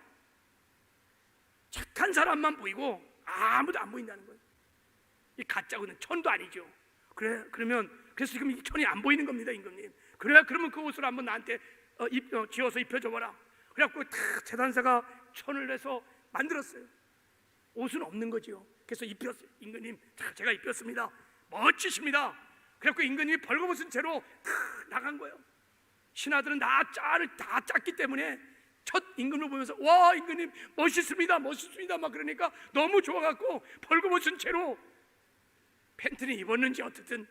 착한 사람만 보이고 아무도 안 보인다는 거예요. 이 가짜거든, 천도 아니죠. 그래서 지금 이 천이 안 보이는 겁니다, 임금님. 그러면 그 옷을 한번 나한테 지어서 입혀줘봐라. 그래갖고 다 재단사가 천을 내서 만들었어요. 옷은 없는 거죠. 그래서 입혔어요. 임금님, 제가 입혔습니다. 멋지십니다. 그래갖고 임금님이 벌거벗은 채로 나간 거예요. 신하들은 짤을 다 짰기 때문에 첫 임금을 보면서 와, 임금님 멋있습니다 막 그러니까 너무 좋아갖고 벌거벗은 채로, 팬티는 입었는지 어쨌든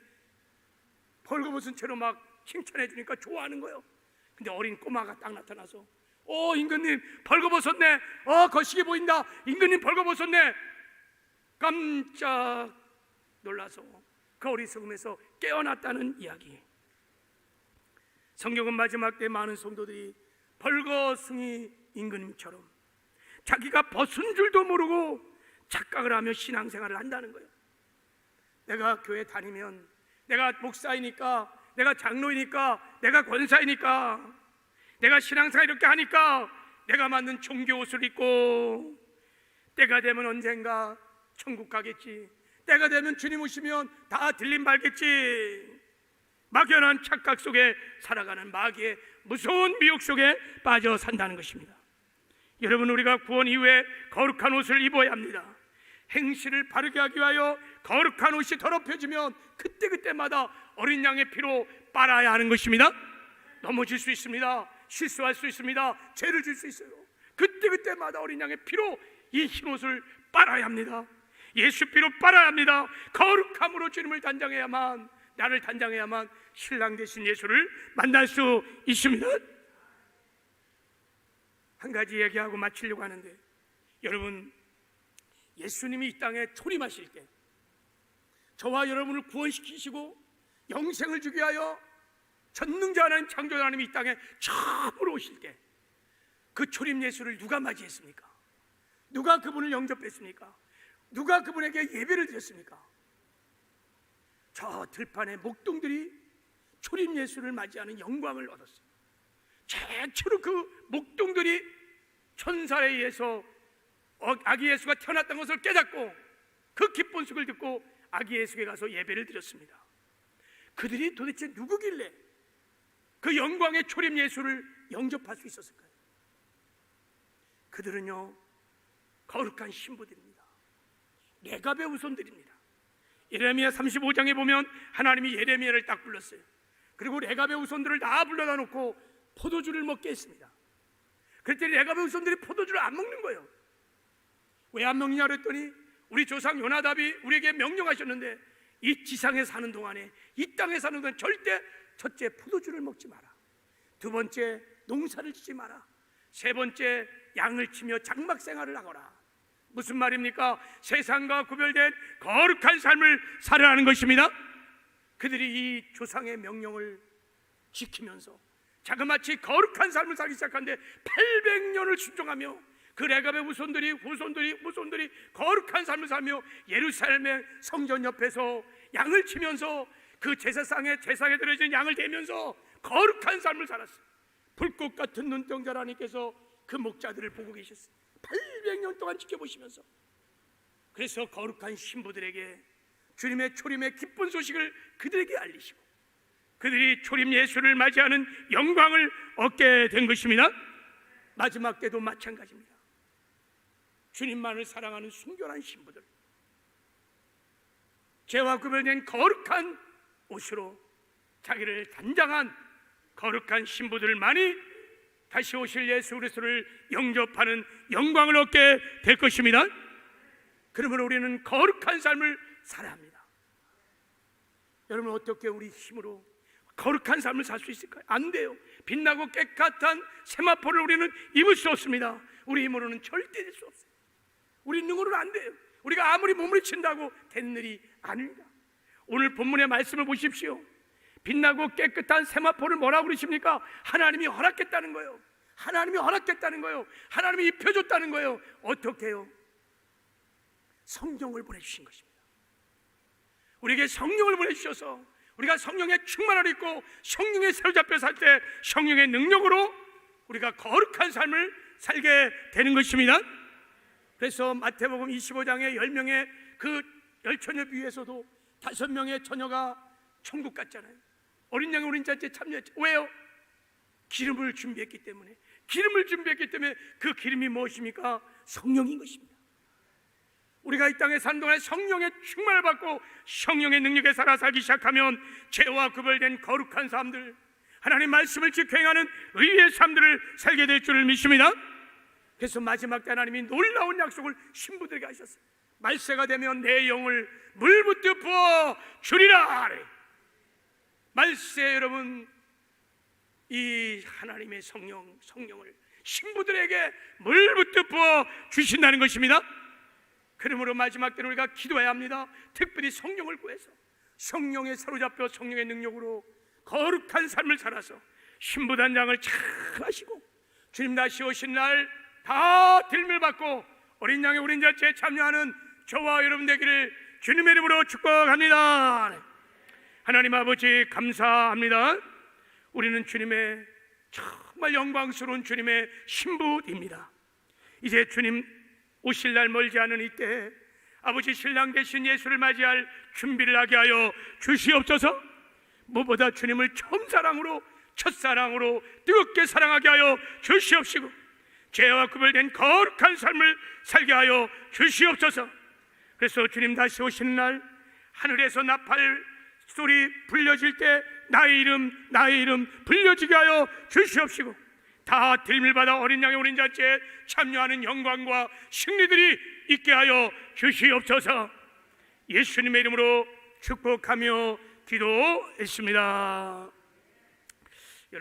벌거벗은 채로 막 칭찬해 주니까 좋아하는 거예요. 근데 어린 꼬마가 딱 나타나서 임금님 벌거벗었네, 거시기 보인다, 임금님 벌거벗었네. 깜짝 놀라서 그 어리석음에서 깨어났다는 이야기. 성경은 마지막 때 많은 성도들이 벌거숭이 임금님처럼 자기가 벗은 줄도 모르고 착각을 하며 신앙생활을 한다는 거예요. 내가 교회 다니면, 내가 목사이니까, 내가 장로이니까, 내가 권사이니까, 내가 신앙생활 이렇게 하니까 내가 만든 종교 옷을 입고 때가 되면 언젠가 천국 가겠지, 때가 되면 주님 오시면 다 들림 밝겠지, 막연한 착각 속에 살아가는 마귀의 무서운 미혹 속에 빠져 산다는 것입니다. 여러분, 우리가 구원 이후에 거룩한 옷을 입어야 합니다. 행실을 바르게 하기 위하여 거룩한 옷이 더럽혀지면 그때그때마다 어린 양의 피로 빨아야 하는 것입니다. 넘어질 수 있습니다. 실수할 수 있습니다. 죄를 질 수 있어요. 그때그때마다 어린 양의 피로 이 흰옷을 빨아야 합니다. 예수 피로 빨아야 합니다. 거룩함으로 주님을 단장해야만, 나를 단장해야만 신랑 되신 예수를 만날 수 있습니다. 한 가지 얘기하고 마치려고 하는데, 여러분, 예수님이 이 땅에 초림하실 때 저와 여러분을 구원시키시고 영생을 주기 위하여 전능자 하나님, 창조자 하나님이 이 땅에 처음으로 오실 때 그 초림 예수를 누가 맞이했습니까? 누가 그분을 영접했습니까? 누가 그분에게 예배를 드렸습니까? 저 들판의 목동들이 초림 예수를 맞이하는 영광을 얻었어요. 최초로 그 목동들이 천사에 의해서 아기 예수가 태어났다는 것을 깨닫고 그 기쁜 소식을 듣고 아기 예수에게 가서 예배를 드렸습니다. 그들이 도대체 누구길래 그 영광의 초림 예수를 영접할 수 있었을까요? 그들은요, 거룩한 신부들입니다. 레갑의 후손들입니다. 예레미야 35장에 보면 하나님이 예레미야를 딱 불렀어요. 그리고 레갑의 후손들을 다 불러다 놓고 포도주를 먹게 했습니다. 그랬더니 레갑의 후손들이 포도주를 안 먹는 거예요. 왜 안 먹느냐 그랬더니 우리 조상 요나답이 우리에게 명령하셨는데 이 지상에 사는 동안에, 이 땅에 사는 동안 절대 첫째 포도주를 먹지 마라, 두 번째 농사를 짓지 마라, 세 번째 양을 치며 장막 생활을 하거라. 무슨 말입니까? 세상과 구별된 거룩한 삶을 살아가는 것입니다. 그들이 이 조상의 명령을 지키면서 자그마치 거룩한 삶을 살기 시작하는데 800년을 순종하며 그 레갑의 후손들이 거룩한 삶을 살며 예루살렘의 성전 옆에서 양을 치면서 그 제사상에 들어진 양을 대면서 거룩한 삶을 살았어요. 불꽃 같은 눈동자 하나님께서 그 목자들을 보고 계셨어요. 800년 동안 지켜보시면서. 그래서 거룩한 신부들에게 주님의 초림의 기쁜 소식을 그들에게 알리시고 그들이 초림 예수를 맞이하는 영광을 얻게 된 것입니다. 마지막 때도 마찬가지입니다. 주님만을 사랑하는 순결한 신부들, 죄와 구별된 거룩한 옷으로 자기를 단장한 거룩한 신부들만이 다시 오실 예수 그리스도를 영접하는 영광을 얻게 될 것입니다. 그러므로 우리는 거룩한 삶을 살아야 합니다. 여러분, 어떻게 우리 힘으로 거룩한 삶을 살 수 있을까요? 안 돼요. 빛나고 깨끗한 세마포를 우리는 입을 수 없습니다. 우리 힘으로는 절대 될 수 없어요. 우리 능으로는 안 돼요. 우리가 아무리 몸을 친다고 되는 일이 아닙니다. 오늘 본문의 말씀을 보십시오. 빛나고 깨끗한 세마포를 뭐라고 그러십니까? 하나님이 허락했다는 거예요. 하나님이 허락했다는 거예요. 하나님이 입혀줬다는 거예요. 어떻게 해요? 성령을 보내주신 것입니다. 우리에게 성령을 보내주셔서 우리가 성령의 충만을 입고 성령에 사로잡혀 살 때 성령의 능력으로 우리가 거룩한 삶을 살게 되는 것입니다. 그래서 마태복음 25장에 10명의 그 열처녀 비유에서도 5명의 처녀가 천국 갔잖아요. 어린 양의 어린 잔치에 참여했죠. 왜요? 기름을 준비했기 때문에. 기름을 준비했기 때문에 그 기름이 무엇입니까? 성령인 것입니다. 우리가 이 땅에 사는 동안에 성령의 충만을 받고 성령의 능력에 살아 살기 시작하면 죄와 구별된 거룩한 삶들, 하나님 말씀을 지켜 행하는 의의 삶들을 살게 될 줄을 믿습니다. 그래서 마지막 때 하나님이 놀라운 약속을 신부들에게 하셨어요. 말세가 되면 내 영을 물붓듯 부어 주리라. 말세 여러분, 이 하나님의 성령을 신부들에게 물붓듯 부어 주신다는 것입니다. 그러므로 마지막 때는 우리가 기도해야 합니다. 특별히 성령을 구해서 성령에 사로잡혀 성령의 능력으로 거룩한 삶을 살아서 신부단장을 잘 하시고 주님 다시 오신 날 다 들림을 받고 어린 양의 어린 잔치에 참여하는 저와 여러분 되기를 주님의 이름으로 축복합니다. 하나님 아버지 감사합니다. 우리는 주님의 정말 영광스러운 주님의 신부입니다. 이제 주님 오실 날 멀지 않은 이때 아버지 신랑 되신 예수를 맞이할 준비를 하게 하여 주시옵소서. 무엇보다 주님을 처음 사랑으로 첫사랑으로 뜨겁게 사랑하게 하여 주시옵시고 죄와 구별된 거룩한 삶을 살게 하여 주시옵소서. 그래서 주님 다시 오시는 날 하늘에서 나팔 소리 불려질 때 나의 이름 불려지게 하여 주시옵시고 다 들림을 받아 어린 양의 어린 잔치에 참여하는 영광과 승리들이 있게 하여 주시옵소서. 예수님의 이름으로 축복하며 기도했습니다.